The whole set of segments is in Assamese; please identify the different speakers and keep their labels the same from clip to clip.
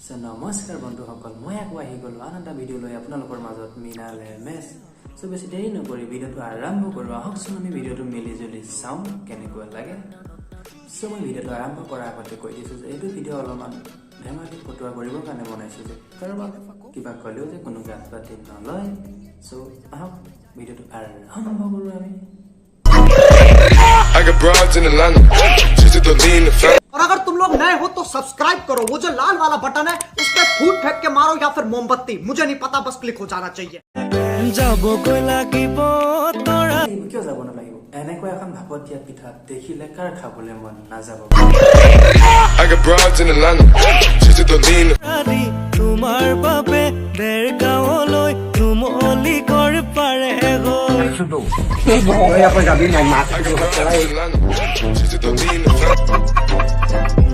Speaker 1: So namaskar বন্ধুসকল মই আকৌ আহি গলো আনন্দা ভিডিও লৈ আপোনালোকৰ মাজত মিনাল এমএস সো বেছি দেৰি নকৰি ভিডিওটো আৰম্ভ কৰো আহকচোন আমি ভিডিওটো মিলি জুলি চাও কেনেকুৱা লাগে সো মই ভিডিওটো আৰম্ভ কৰাৰ আগতে কৈ দিছো যে এইটো ভিডিও অলপমান ধেমালি ফটোৱা কৰিবৰ কাৰণে বনাইছো যে কাৰোবাক কিবা কলেও যে কোনো গাত পাতি নলয় সো আহক ভিডিওটো আৰম্ভ কৰো আমি
Speaker 2: I got broads in Atlanta. She's just don't lean the family.
Speaker 3: और अगर तुम लोग नए हो तो सब्सक्राइब करो वो जो लाल वाला बटन है उस पे फूट फेंक के मारो या फिर मोमबत्ती मुझे नहीं पता बस क्लिक हो जाना चाहिए
Speaker 1: যাবো কই লাগিব তোরা কিয় যাব না লাগিব এনেকৈ এখন ভাপত দিয়া পিঠা দেখিলে কাৰ খাবলৈ মন না যাব
Speaker 2: I got broads in Atlanta. She's just don't lean the
Speaker 4: তোমার বাবে দের গাওলৈ তুমলি কর পারে গো
Speaker 2: I got broads in Atlanta. She's just don't lean the family.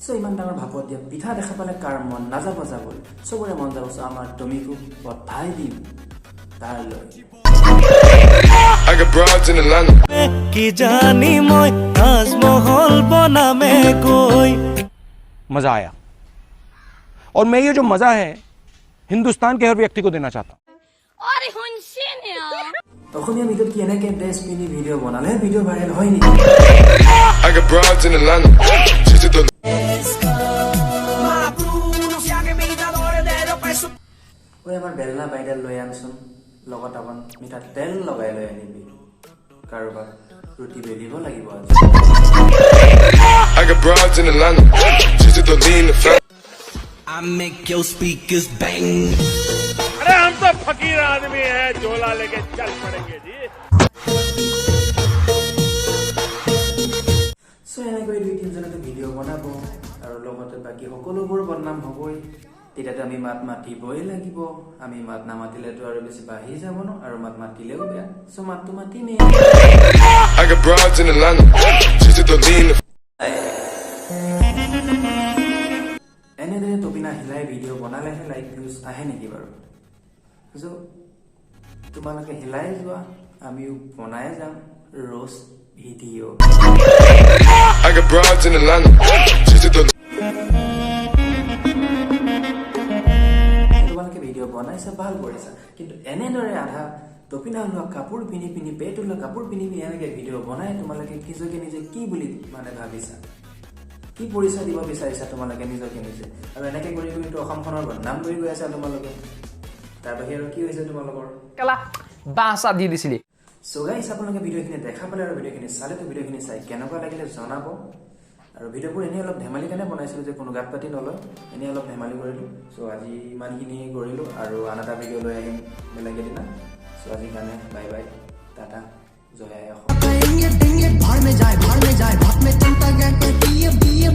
Speaker 1: So ইমান ডাঙৰ ভাপত দিয়া পিঠা দেখা পালে কাৰ মন নাযাব যাবলৈ সবৰে মন যাব আমাৰ টমিকো পঠাই দিম তাৰ লৈ
Speaker 2: I got broads in Atlanta.
Speaker 4: কি জানি মই তাজমহল বনামে কই
Speaker 5: मजा आया और मैं ये जो मजा है हिंदुस्तान के हर व्यक्ति को देना चाहता हूं
Speaker 6: अरे हुनशेने
Speaker 1: অসমীয়া ভিডিওত কি এনেকৈ ড্ৰেছ পিন্ধি ভিডিও বনালে ভিডিও ভাইৰেল হয় নেকি
Speaker 2: I got broads in Atlanta. She's just don't
Speaker 1: ওই আমাৰ বেলনা বাইডাল লৈ আনচোন লগত অকণ মিঠা তেল লগাই লৈ আনিবি কাৰোবাক ৰুটি বেলিব লাগিব আজি
Speaker 2: I got broads in Atlanta. She's just don't lean the family.
Speaker 4: I make your speakers bang
Speaker 7: अरे हम तो फकीर आदमी हैं झोला लेके चल पड़ेंगे जी
Speaker 1: সো এনেকৈ দুই তিনিজনকে ভিডিঅ' বনাব আৰু লগতে বাকী সকলোবোৰ বদনাম হ'বই তেতিয়াতো আমি মাত মাতিবই লাগিব আমি মাত নামাতিলেতো আৰু বেছি বাঢ়ি যাব ন আৰু মাত মাতিলেও বেয়া সো মাতটো মাতিমেই
Speaker 2: I got broads in Atlanta. She's just don't lean the
Speaker 1: এনেদৰে টপিনা হিলাই ভিডিঅ' বনালেহে লাইক ভিউজ আহে নেকি বাৰু সো তোমালোকে হিলাই যোৱা আমিও বনাই যাম roast video'
Speaker 2: I got broads in Atlanta. She's just don't
Speaker 1: তোমালোকে ভিডিঅ' বনাইছা ভাল কৰিছা কিন্তু এনেদৰে আধা টপিনা ওলোৱা কাপোৰ পিন্ধি পিন্ধি পেট ওলোৱা কাপোৰ পিন্ধি পিন্ধি এনেকৈ ভিডিঅ' বনাই তোমালোকে নিজকে নিজে কি বুলি মানে ভাবিছা কি পৰিচয় দিব বিচাৰিছা তোমালোকে নিজকে নিজে আৰু এনেকৈ কৰি তুমিতো অসমখনৰ নাম কৰি গৈ আছা তোমালোকে তাৰ বাহিৰে আৰু কি হৈছে তোমালোকৰ
Speaker 8: কেলা বাঁচা দি দিছিলি
Speaker 1: সো গাইছ আপোনালোকে ভিডিঅ'খিনি দেখা পালে আৰু ভিডিঅ'খিনি চালেতো ভিডিঅ'খিনি চাই কেনেকুৱা লাগিলে জনাব আৰু ভিডিঅ'বোৰ এনেই অলপ ধেমালি কাৰণে বনাইছিলোঁ যে কোনো গাত পাতি নলয় এনেই অলপ ধেমালি কৰিলোঁ সো আজি ইমানখিনি কৰিলোঁ আৰু আন এটা ভিডিঅ' লৈ আহিম বেলেগ এদিনা সো আজিৰ কাৰণে বাই বাই